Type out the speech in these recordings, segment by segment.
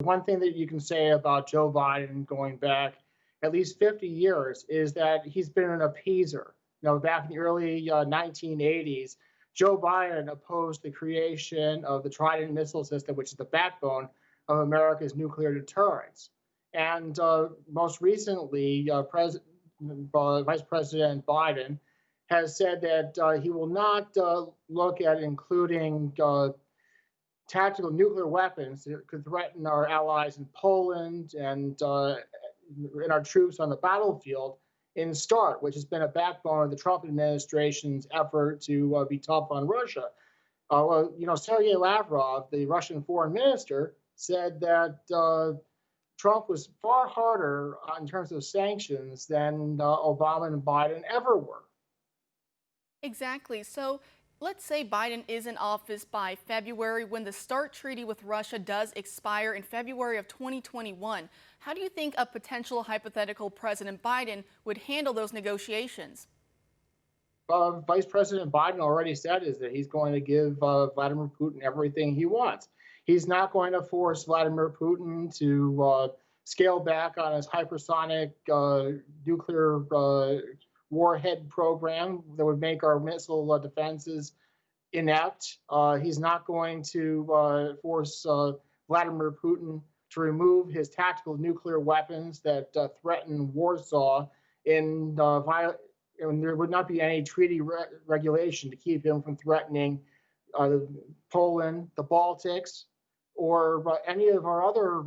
One thing that you can say about Joe Biden going back at least 50 years is that he's been an appeaser. Back in the early 1980s, Joe Biden opposed the creation of the Trident missile system, which is the backbone of America's nuclear deterrence. And most recently, Vice President Biden has said that he will not look at including tactical nuclear weapons that could threaten our allies in Poland and our troops on the battlefield in START, which has been a backbone of the Trump administration's effort to be tough on Russia. Sergei Lavrov, the Russian foreign minister, said that Trump was far harder in terms of sanctions than Obama and Biden ever were. Exactly. So let's say Biden is in office by February when the START treaty with Russia does expire in February of 2021. How do you think a potential hypothetical President Biden would handle those negotiations? Vice President Biden already said is that he's going to give Vladimir Putin everything he wants. He's not going to force Vladimir Putin to scale back on his hypersonic nuclear warhead program that would make our missile defenses inept. He's not going to force Vladimir Putin to remove his tactical nuclear weapons that threaten Warsaw and there would not be any treaty regulation to keep him from threatening Poland, the Baltics, or any of our other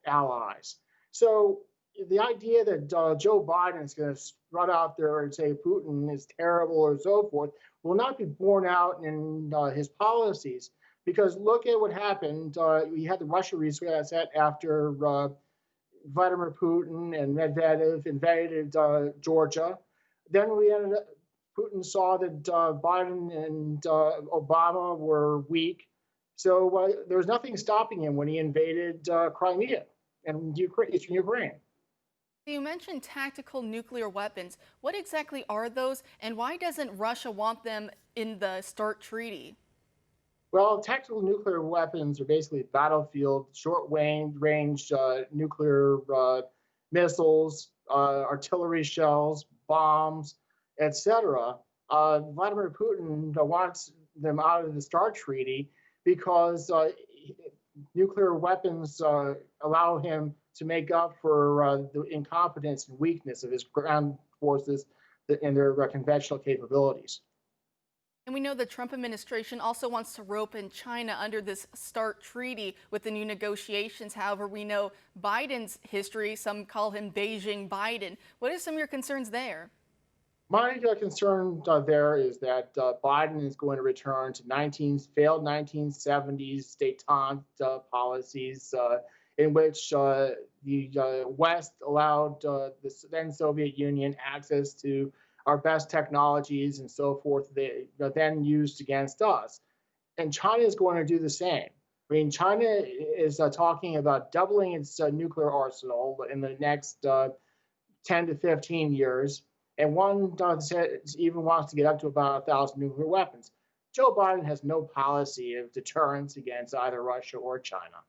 allies. So the idea that Joe Biden is going to run out there and say Putin is terrible or so forth will not be borne out in his policies. Because look at what happened. We had the Russia reset after Vladimir Putin and Medvedev invaded Georgia. Then Putin saw that Biden and Obama were weak. So there was nothing stopping him when he invaded Crimea and Eastern Ukraine. You mentioned tactical nuclear weapons. What exactly are those, and why doesn't Russia want them in the START treaty? Well, tactical nuclear weapons are basically battlefield, short-range nuclear missiles, artillery shells, bombs, etc. Vladimir Putin wants them out of the START treaty because nuclear weapons allow him to make up for the incompetence and weakness of his ground forces and their conventional capabilities. And we know the Trump administration also wants to rope in China under this START treaty with the new negotiations. However, we know Biden's history. Some call him Beijing Biden. What are some of your concerns there? My concern there is that Biden is going to return to failed 1970s détente policies in which the West allowed the then Soviet Union access to our best technologies and so forth, they then used against us. And China is going to do the same. I mean, China is talking about doubling its nuclear arsenal in the next 10 to 15 years. And one even wants to get up to about 1,000 nuclear weapons. Joe Biden has no policy of deterrence against either Russia or China.